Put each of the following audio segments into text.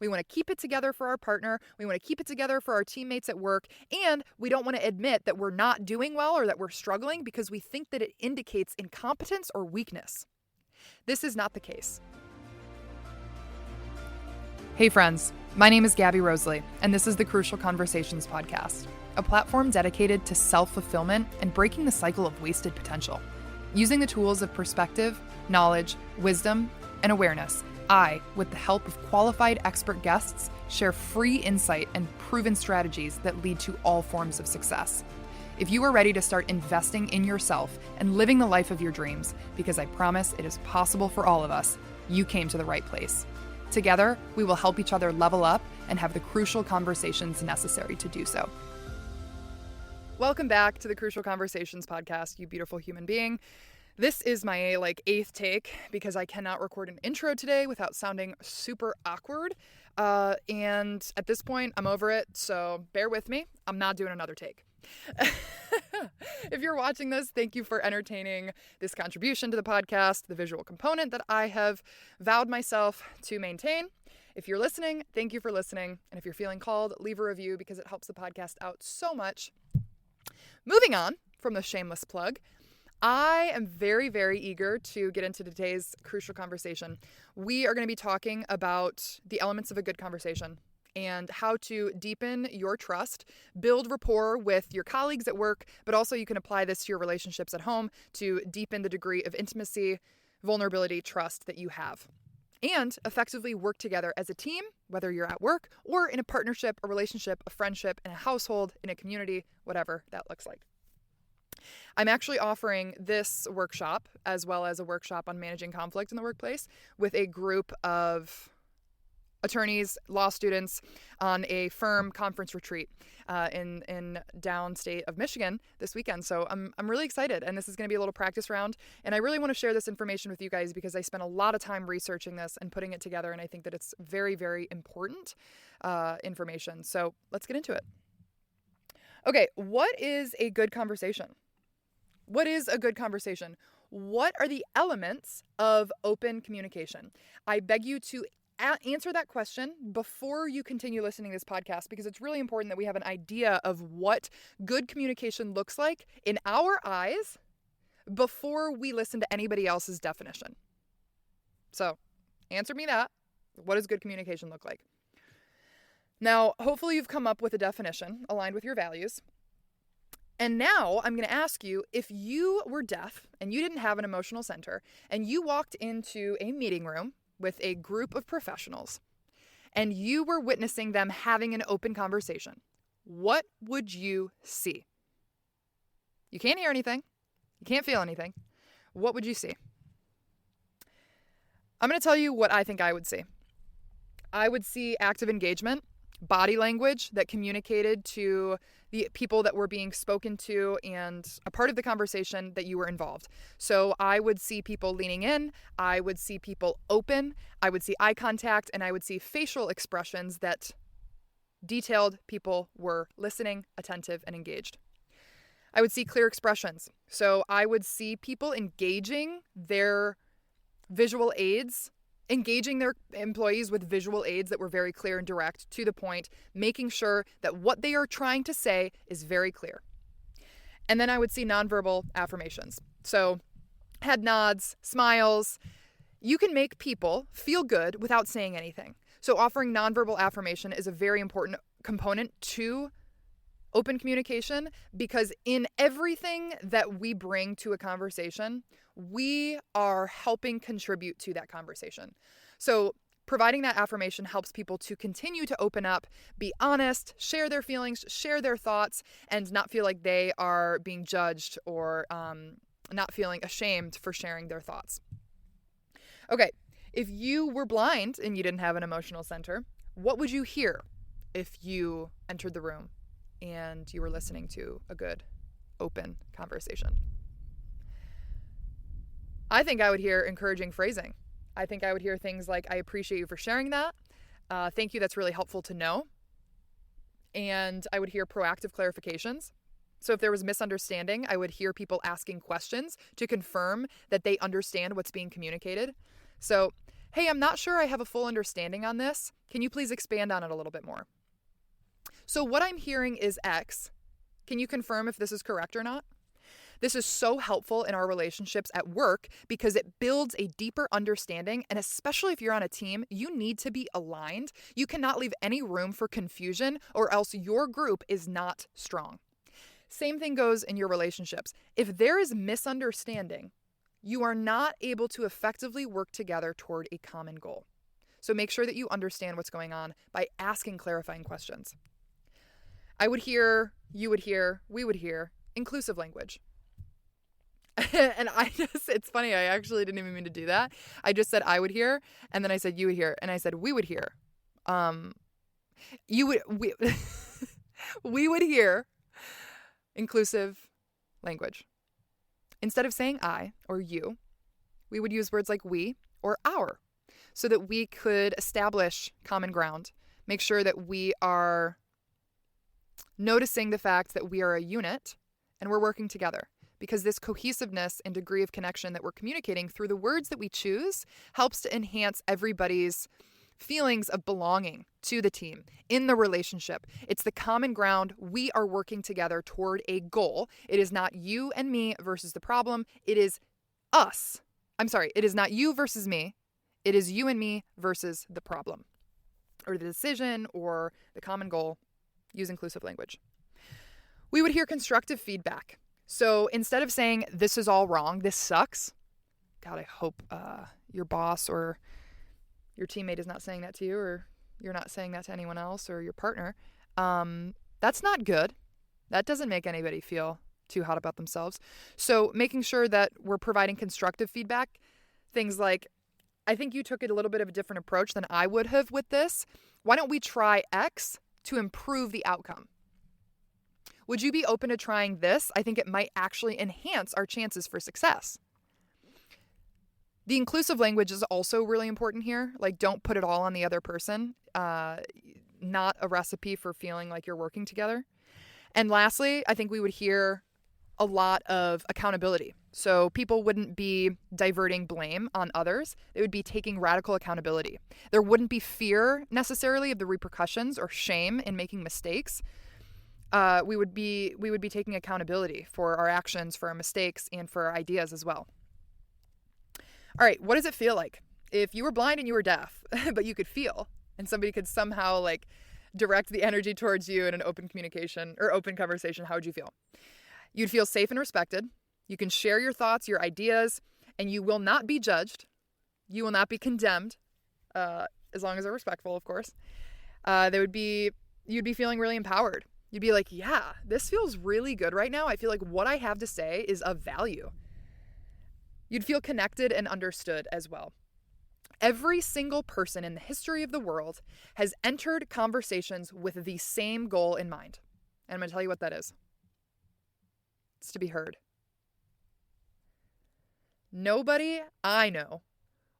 We want to keep it together for our partner. We want to keep it together for our teammates at work. And we don't want to admit that we're not doing well or that we're struggling because we think that it indicates incompetence or weakness. This is not the case. Hey friends, my name is Gabby Rosalie, and this is the Crucial Conversations podcast, a platform dedicated to self-fulfillment and breaking the cycle of wasted potential. Using the tools of perspective, knowledge, wisdom, and awareness, I, with the help of qualified expert guests, share free insight and proven strategies that lead to all forms of success. If you are ready to start investing in yourself and living the life of your dreams, because I promise it is possible for all of us, you came to the right place. Together, we will help each other level up and have the crucial conversations necessary to do so. Welcome back to the Crucial Conversations podcast, you beautiful human being. This is my eighth take because I cannot record an intro today without sounding super awkward. And at this point, I'm over it, so bear with me. I'm not doing another take. If you're watching this, thank you for entertaining this contribution to the podcast, the visual component that I have vowed myself to maintain. If you're listening, thank you for listening. And if you're feeling called, leave a review because it helps the podcast out so much. Moving on from the shameless plug, I am very, very eager to get into today's crucial conversation. We are going to be talking about the elements of a good conversation and how to deepen your trust, build rapport with your colleagues at work, but also you can apply this to your relationships at home to deepen the degree of intimacy, vulnerability, trust that you have, and effectively work together as a team, whether you're at work or in a partnership, a relationship, a friendship, in a household, in a community, whatever that looks like. I'm actually offering this workshop as well as a workshop on managing conflict in the workplace with a group of attorneys, law students on a firm conference retreat in downstate of Michigan this weekend. So I'm really excited, and this is going to be a little practice round. And I really want to share this information with you guys because I spent a lot of time researching this and putting it together, and I think that it's very, very important information. So let's get into it. Okay, what is a good conversation? What is a good conversation? What are the elements of open communication? I beg you to answer that question before you continue listening to this podcast, because it's really important that we have an idea of what good communication looks like in our eyes before we listen to anybody else's definition. So answer me that. What does good communication look like? Now, hopefully you've come up with a definition aligned with your values. And now I'm going to ask you, if you were deaf and you didn't have an emotional center and you walked into a meeting room with a group of professionals and you were witnessing them having an open conversation, what would you see? You can't hear anything. You can't feel anything. What would you see? I'm going to tell you what I think I would see. I would see active engagement, body language that communicated to the people that were being spoken to and a part of the conversation that you were involved. So I would see people leaning in, I would see people open, I would see eye contact, and I would see facial expressions that detailed people were listening, attentive, and engaged. I would see clear expressions. So I would see people engaging their visual aids, engaging their employees with visual aids that were very clear and direct, to the point, making sure that what they are trying to say is very clear. And then I would see nonverbal affirmations. So head nods, smiles. You can make people feel good without saying anything. So offering nonverbal affirmation is a very important component to open communication, because in everything that we bring to a conversation, we are helping contribute to that conversation. So providing that affirmation helps people to continue to open up, be honest, share their feelings, share their thoughts, and not feel like they are being judged or not feeling ashamed for sharing their thoughts. Okay, if you were blind and you didn't have an emotional center, what would you hear if you entered the room and you were listening to a good, open conversation? I think I would hear encouraging phrasing. I think I would hear things like, I appreciate you for sharing that. Thank you, that's really helpful to know. And I would hear proactive clarifications. So if there was misunderstanding, I would hear people asking questions to confirm that they understand what's being communicated. So hey, I'm not sure I have a full understanding on this. Can you please expand on it a little bit more? So what I'm hearing is X. Can you confirm if this is correct or not? This is so helpful in our relationships at work because it builds a deeper understanding. And especially if you're on a team, you need to be aligned. You cannot leave any room for confusion or else your group is not strong. Same thing goes in your relationships. If there is misunderstanding, you are not able to effectively work together toward a common goal. So make sure that you understand what's going on by asking clarifying questions. I would hear, you would hear, we would hear, inclusive language. And it's funny, I actually didn't even mean to do that. I just said I would hear, and then I said you would hear, and I said we would hear. We would hear inclusive language. Instead of saying I or you, we would use words like we or our so that we could establish common ground, make sure that we are noticing the fact that we are a unit and we're working together. Because this cohesiveness and degree of connection that we're communicating through the words that we choose helps to enhance everybody's feelings of belonging to the team, in the relationship. It's the common ground. We are working together toward a goal. It is not you and me versus the problem. It is us. It is not you versus me. It is you and me versus the problem or the decision or the common goal. Use inclusive language. We would hear constructive feedback. So instead of saying, this is all wrong, this sucks, God, I hope your boss or your teammate is not saying that to you, or you're not saying that to anyone else or your partner. That's not good. That doesn't make anybody feel too hot about themselves. So making sure that we're providing constructive feedback, things like, I think you took it a little bit of a different approach than I would have with this. Why don't we try X to improve the outcome? Would you be open to trying this? I think it might actually enhance our chances for success. The inclusive language is also really important here. Like, don't put it all on the other person. Not a recipe for feeling like you're working together. And lastly, I think we would hear a lot of accountability. So people wouldn't be diverting blame on others. They would be taking radical accountability. There wouldn't be fear necessarily of the repercussions or shame in making mistakes. We would be taking accountability for our actions, for our mistakes, and for our ideas as well. All right, what does it feel like? If you were blind and you were deaf, but you could feel, and somebody could somehow like direct the energy towards you in an open communication or open conversation, how would you feel? You'd feel safe and respected. You can share your thoughts, your ideas, and you will not be judged. You will not be condemned, as long as they're respectful, of course. You'd be feeling really empowered. You'd be like, yeah, this feels really good right now. I feel like what I have to say is of value. You'd feel connected and understood as well. Every single person in the history of the world has entered conversations with the same goal in mind. And I'm going to tell you what that is. It's to be heard. Nobody I know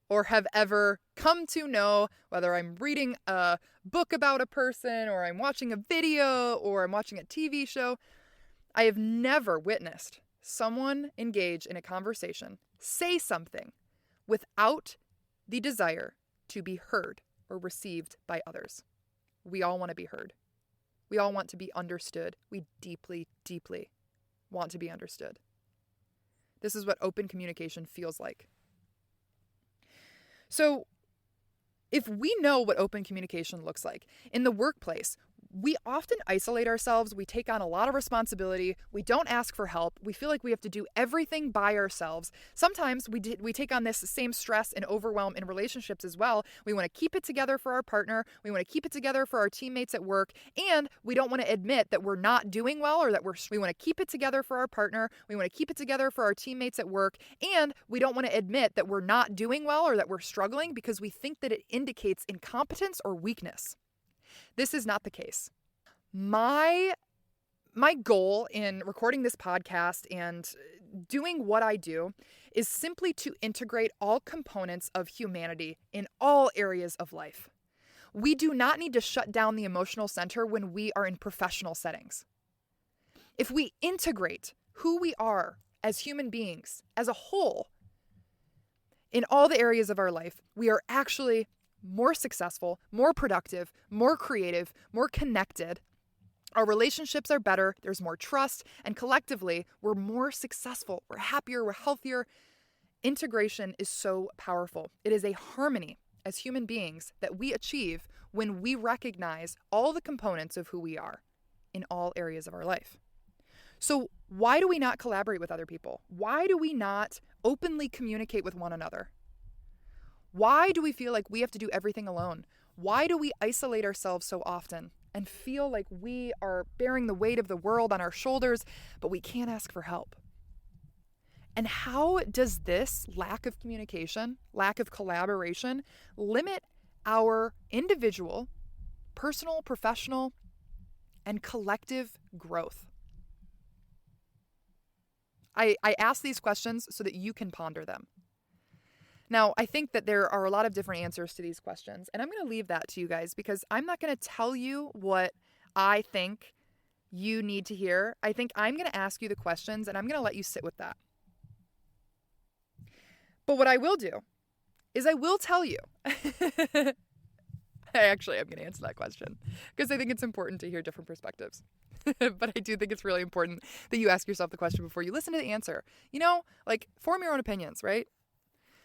or have ever come to know, whether I'm reading a book about a person or I'm watching a video or I'm watching a TV show, I have never witnessed someone engage in a conversation, say something without the desire to be heard or received by others. We all want to be heard. We all want to be understood. We deeply, deeply want to be understood. This is what open communication feels like. So if we know what open communication looks like in the workplace, we often isolate ourselves. We take on a lot of responsibility. We don't ask for help. We feel like we have to do everything by ourselves. Sometimes we take on this same stress and overwhelm in relationships as well. We want to keep it together for our partner. We want to keep it together for our teammates at work. And we don't want to admit that we're not doing well or that we want to keep it together for our partner. We want to keep it together for our teammates at work. And we don't want to admit that we're not doing well or that we're struggling because we think that it indicates incompetence or weakness. This is not the case. My goal in recording this podcast and doing what I do is simply to integrate all components of humanity in all areas of life. We do not need to shut down the emotional center when we are in professional settings. If we integrate who we are as human beings as a whole, in all the areas of our life, we are actually more successful, more productive, more creative, more connected. Our relationships are better, there's more trust, and collectively, we're more successful, we're happier, we're healthier. Integration is so powerful. It is a harmony as human beings that we achieve when we recognize all the components of who we are in all areas of our life. So why do we not collaborate with other people? Why do we not openly communicate with one another? Why do we feel like we have to do everything alone? Why do we isolate ourselves so often and feel like we are bearing the weight of the world on our shoulders, but we can't ask for help? And how does this lack of communication, lack of collaboration, limit our individual, personal, professional, and collective growth? I ask these questions so that you can ponder them. Now, I think that there are a lot of different answers to these questions, and I'm going to leave that to you guys because I'm not going to tell you what I think you need to hear. I think I'm going to ask you the questions, and I'm going to let you sit with that. But what I will do is I will tell you. I'm going to answer that question because I think it's important to hear different perspectives. But I do think it's really important that you ask yourself the question before you listen to the answer. Form your own opinions, right?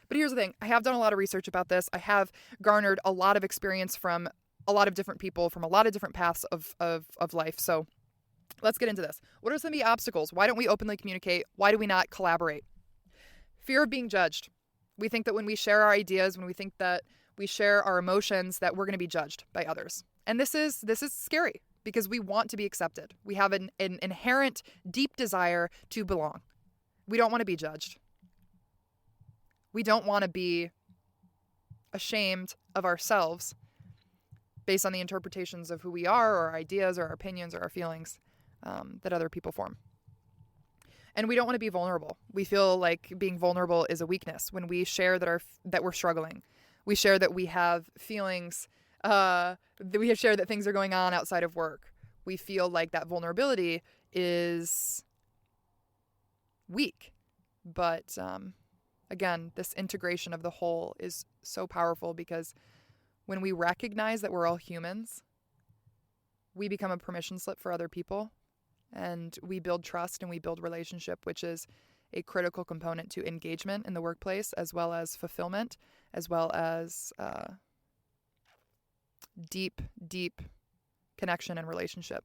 But here's the thing. I have done a lot of research about this. I have garnered a lot of experience from a lot of different people from a lot of different paths of life. So let's get into this. What are some of the obstacles? Why don't we openly communicate? Why do we not collaborate? Fear of being judged. We think that when we share our ideas, when we think that we share our emotions, that we're going to be judged by others. And this is scary because we want to be accepted. We have an inherent deep desire to belong. We don't want to be judged. We don't want to be ashamed of ourselves based on the interpretations of who we are or our ideas or our opinions or our feelings that other people form. And we don't want to be vulnerable. We feel like being vulnerable is a weakness when we share that we're struggling. We share that we have feelings, that we have shared that things are going on outside of work. We feel like that vulnerability is weak. But again, this integration of the whole is so powerful because when we recognize that we're all humans, we become a permission slip for other people. And we build trust and we build relationship, which is a critical component to engagement in the workplace, as well as fulfillment, as well as deep, deep connection and relationship.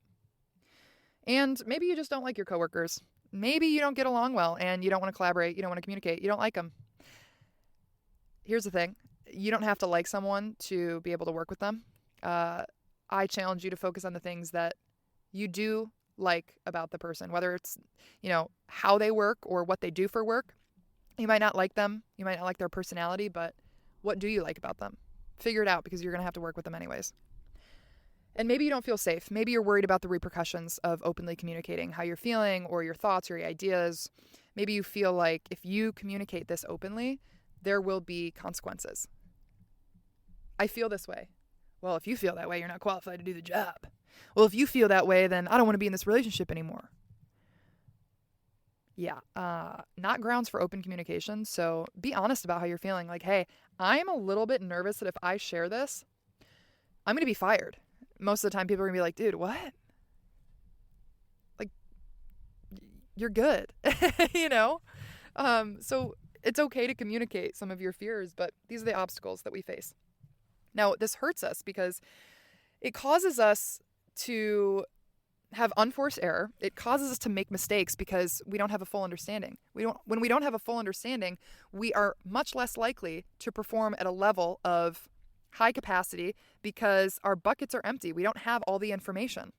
And maybe you just don't like your coworkers. Maybe you don't get along well and you don't want to collaborate. You don't want to communicate. You don't like them. Here's the thing. You don't have to like someone to be able to work with them. I challenge you to focus on the things that you do like about the person, whether it's, how they work or what they do for work. You might not like them. You might not like their personality, but what do you like about them? Figure it out because you're going to have to work with them anyways. And maybe you don't feel safe. Maybe you're worried about the repercussions of openly communicating how you're feeling or your thoughts or your ideas. Maybe you feel like if you communicate this openly, there will be consequences. I feel this way. Well, if you feel that way, you're not qualified to do the job. Well, if you feel that way, then I don't want to be in this relationship anymore. Yeah, not grounds for open communication. So be honest about how you're feeling. Like, hey, I'm a little bit nervous that if I share this, I'm going to be fired. Most of the time people are going to be like, dude, what? Like, you're good, So it's okay to communicate some of your fears, but these are the obstacles that we face. Now, this hurts us because it causes us to have unforced error. It causes us to make mistakes because we don't have a full understanding. When we don't have a full understanding, we are much less likely to perform at a level of high capacity because our buckets are empty. We don't have all the information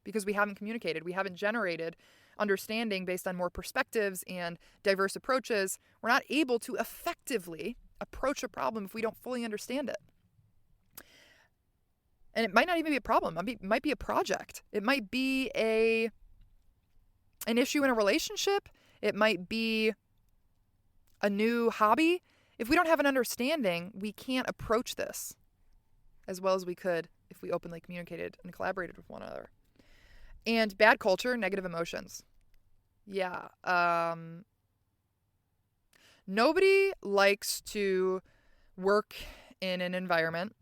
because we haven't communicated. We haven't generated understanding based on more perspectives and diverse approaches. We're not able to effectively approach a problem if we don't fully understand it. And it might not even be a problem. It might be a project. It might be an issue in a relationship. It might be a new hobby. If we don't have an understanding, we can't approach this as well as we could if we openly communicated and collaborated with one another. And bad culture, negative emotions. Yeah. Nobody likes to work in an environment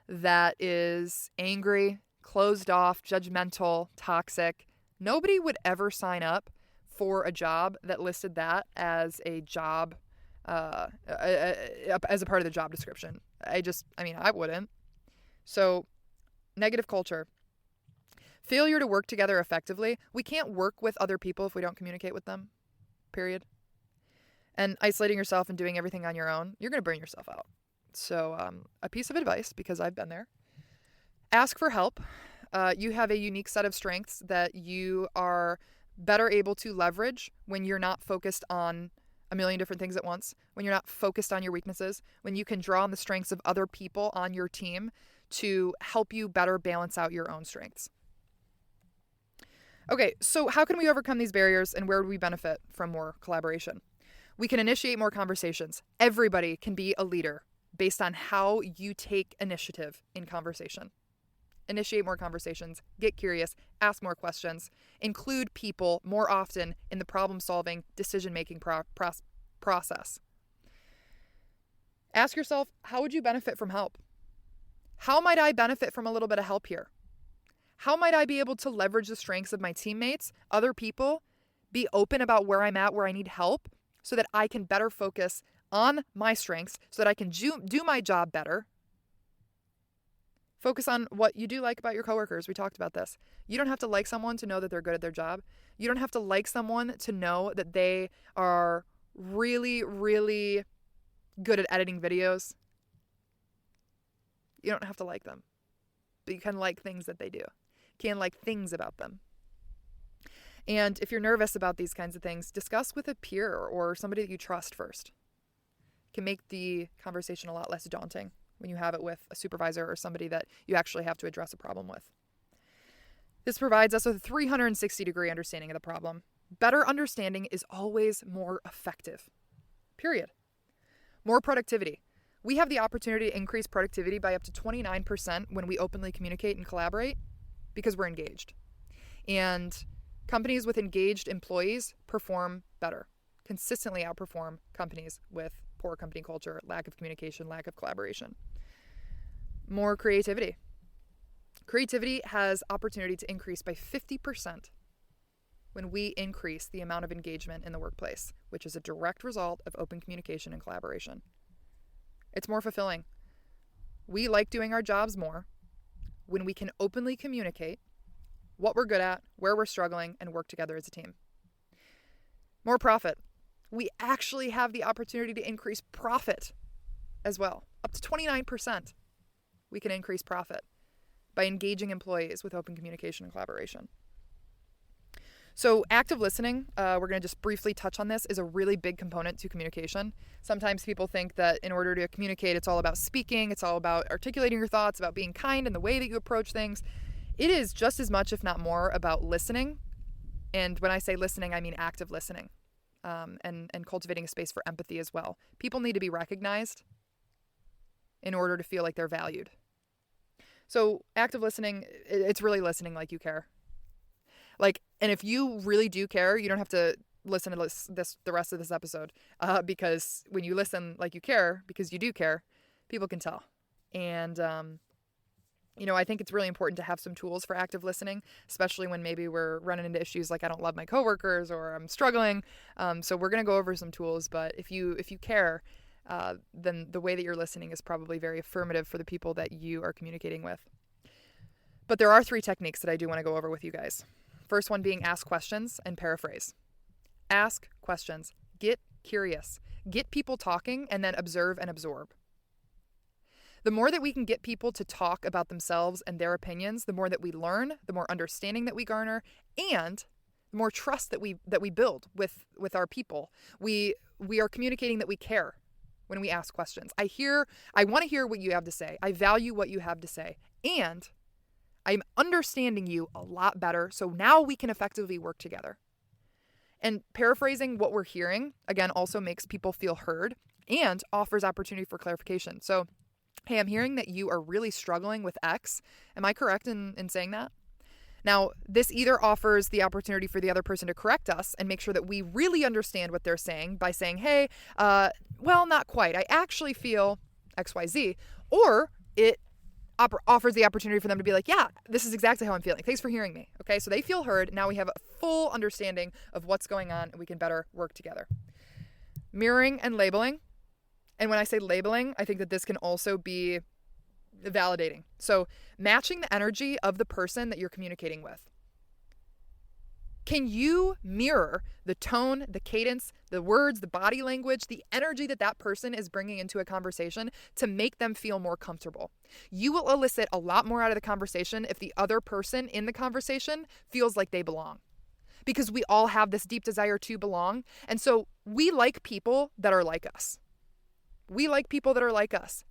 that is angry, closed off, judgmental, toxic. Nobody would ever sign up for a job that listed that as a job, as a part of the job description. I wouldn't. So, negative culture. Failure to work together effectively. We can't work with other people if we don't communicate with them, period. And isolating yourself and doing everything on your own, you're going to burn yourself out. So a piece of advice, because I've been there, ask for help. You have a unique set of strengths that you are better able to leverage when you're not focused on a million different things at once, when you're not focused on your weaknesses, when you can draw on the strengths of other people on your team to help you better balance out your own strengths. Okay, so how can we overcome these barriers and where do we benefit from more collaboration? We can initiate more conversations. Everybody can be a leader based on how you take initiative in conversation. Initiate more conversations, get curious, ask more questions, include people more often in the problem-solving, decision-making process. Ask yourself, how would you benefit from help? How might I benefit from a little bit of help here? How might I be able to leverage the strengths of my teammates, other people, be open about where I'm at, where I need help, so that I can better focus on my strengths, so that I can do my job better? Focus on what you do like about your coworkers. We talked about this. You don't have to like someone to know that they're good at their job. You don't have to like someone to know that they are really, really good at editing videos. You don't have to like them, but you can like things that they do. You can like things about them. And if you're nervous about these kinds of things, discuss with a peer or somebody that you trust first. It can make the conversation a lot less daunting when you have it with a supervisor or somebody that you actually have to address a problem with. This provides us with a 360-degree understanding of the problem. Better understanding is always more effective. Period. More productivity. We have the opportunity to increase productivity by up to 29% when we openly communicate and collaborate because we're engaged. And companies with engaged employees perform better, consistently outperform companies with poor company culture, lack of communication, lack of collaboration. More creativity. Creativity has opportunity to increase by 50% when we increase the amount of engagement in the workplace, which is a direct result of open communication and collaboration. It's more fulfilling. We like doing our jobs more when we can openly communicate what we're good at, where we're struggling, and work together as a team. More profit. We actually have the opportunity to increase profit as well. Up to 29%. We can increase profit by engaging employees with open communication and collaboration. So active listening, we're going to just briefly touch on this, is a really big component to communication. Sometimes people think that in order to communicate, it's all about speaking, it's all about articulating your thoughts, about being kind in the way that you approach things. It is just as much, if not more, about listening. And when I say listening, I mean active listening, and cultivating a space for empathy as well. People need to be recognized in order to feel like they're valued. So active listening, it's really listening like you care. And if you really do care, you don't have to listen to the rest of this episode, because when you listen like you care, because you do care, people can tell. And, I think it's really important to have some tools for active listening, especially when maybe we're running into issues like I don't love my coworkers or I'm struggling. So we're going to go over some tools, but if you care, then the way that you're listening is probably very affirmative for the people that you are communicating with. But there are 3 techniques that I do want to go over with you guys. First one being ask questions and paraphrase. Ask questions. Get curious. Get people talking and then observe and absorb. The more that we can get people to talk about themselves and their opinions, the more that we learn, the more understanding that we garner, and the more trust that we build with our people. We are communicating that we care when we ask questions. I want to hear what you have to say. I value what you have to say. And I'm understanding you a lot better, so now we can effectively work together. And paraphrasing what we're hearing, again, also makes people feel heard and offers opportunity for clarification. So, hey, I'm hearing that you are really struggling with X. Am I correct in saying that? Now, this either offers the opportunity for the other person to correct us and make sure that we really understand what they're saying by saying, hey, well, not quite. I actually feel XYZ. Or it offers the opportunity for them to be like, yeah, this is exactly how I'm feeling. Thanks for hearing me. Okay, so they feel heard. Now we have a full understanding of what's going on and we can better work together. Mirroring and labeling. And when I say labeling, I think that this can also be validating. So matching the energy of the person that you're communicating with. Can you mirror the tone, the cadence, the words, the body language, the energy that that person is bringing into a conversation to make them feel more comfortable? You will elicit a lot more out of the conversation if the other person in the conversation feels like they belong. Because we all have this deep desire to belong. And so we like people that are like us. We like people that are like us.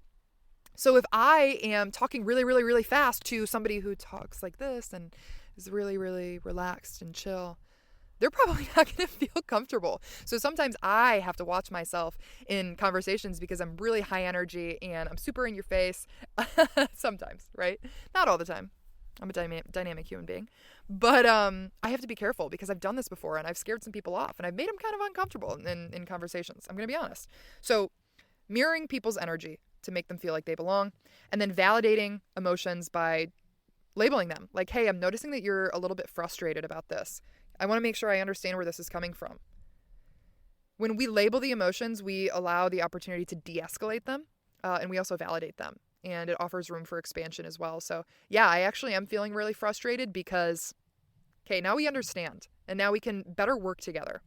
So if I am talking really, really, really fast to somebody who talks like this and is really, really relaxed and chill, they're probably not going to feel comfortable. So sometimes I have to watch myself in conversations because I'm really high energy and I'm super in your face. Sometimes, right? Not all the time. I'm a dynamic human being. But I have to be careful because I've done this before and I've scared some people off and I've made them kind of uncomfortable in conversations. I'm going to be honest. So mirroring people's energy to make them feel like they belong, and then validating emotions by labeling them. Like, hey, I'm noticing that you're a little bit frustrated about this. I want to make sure I understand where this is coming from. When we label the emotions, we allow the opportunity to de-escalate them, and we also validate them. And it offers room for expansion as well. So yeah, I actually am feeling really frustrated because, okay, now we understand, and now we can better work together.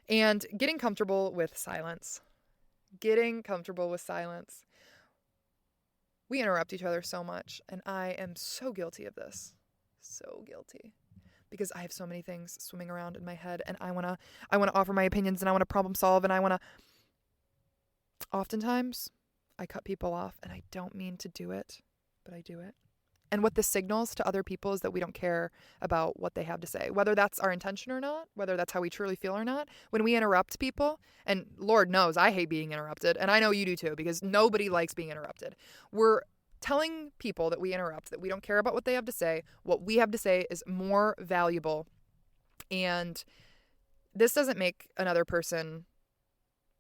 And getting comfortable with silence. Getting comfortable with silence. We interrupt each other so much, and I am so guilty of this. So guilty. Because I have so many things swimming around in my head, and I want to offer my opinions, and I want to problem solve, and oftentimes I cut people off, and I don't mean to do it, but I do it. And what this signals to other people is that we don't care about what they have to say, whether that's our intention or not, whether that's how we truly feel or not. When we interrupt people, and Lord knows I hate being interrupted, and I know you do too, because nobody likes being interrupted. We're telling people that we interrupt, that we don't care about what they have to say. What we have to say is more valuable. And this doesn't make another person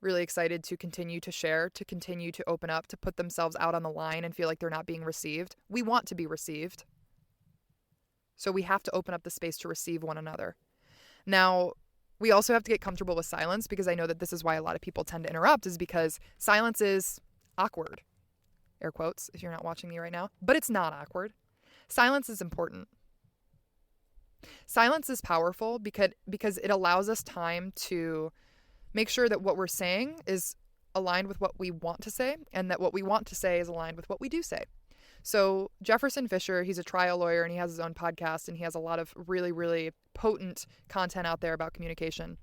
really excited to continue to share, to continue to open up, to put themselves out on the line and feel like they're not being received. We want to be received. So we have to open up the space to receive one another. Now, we also have to get comfortable with silence, because I know that this is why a lot of people tend to interrupt, is because silence is awkward. Air quotes, if you're not watching me right now. But it's not awkward. Silence is important. Silence is powerful because it allows us time to make sure that what we're saying is aligned with what we want to say, and that what we want to say is aligned with what we do say. So Jefferson Fisher, he's a trial lawyer and he has his own podcast, and he has a lot of really, really potent content out there about communication.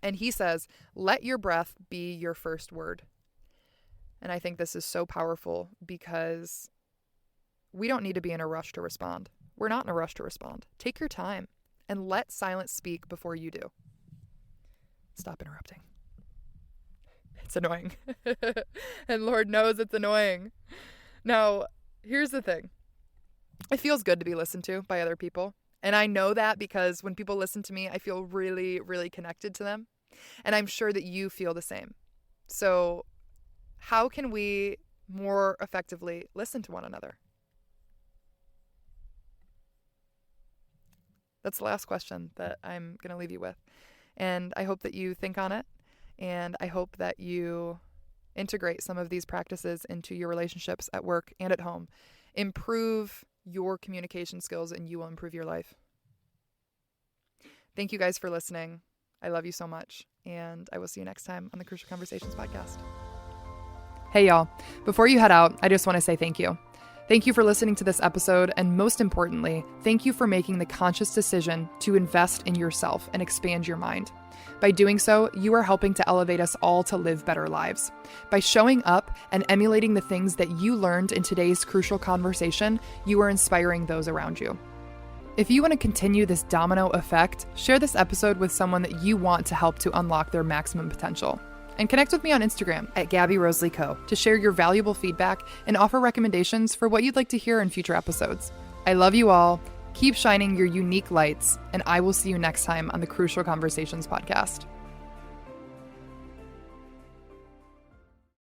And he says, let your breath be your first word. And I think this is so powerful because we don't need to be in a rush to respond. We're not in a rush to respond. Take your time and let silence speak before you do. Stop interrupting. It's annoying. And Lord knows it's annoying. Now, here's the thing. It feels good to be listened to by other people. And I know that because when people listen to me, I feel really, really connected to them. And I'm sure that you feel the same. So how can we more effectively listen to one another? That's the last question that I'm going to leave you with. And I hope that you think on it. And I hope that you integrate some of these practices into your relationships at work and at home. Improve your communication skills and you will improve your life. Thank you guys for listening. I love you so much. And I will see you next time on the Crucial Conversations podcast. Hey y'all, before you head out, I just want to say thank you. Thank you for listening to this episode, and most importantly, thank you for making the conscious decision to invest in yourself and expand your mind. By doing so, you are helping to elevate us all to live better lives. By showing up and emulating the things that you learned in today's crucial conversation, you are inspiring those around you. If you want to continue this domino effect, share this episode with someone that you want to help to unlock their maximum potential. And connect with me on Instagram at Gabby Rosalie Co. to share your valuable feedback and offer recommendations for what you'd like to hear in future episodes. I love you all. Keep shining your unique lights, and I will see you next time on the Crucial Conversations podcast.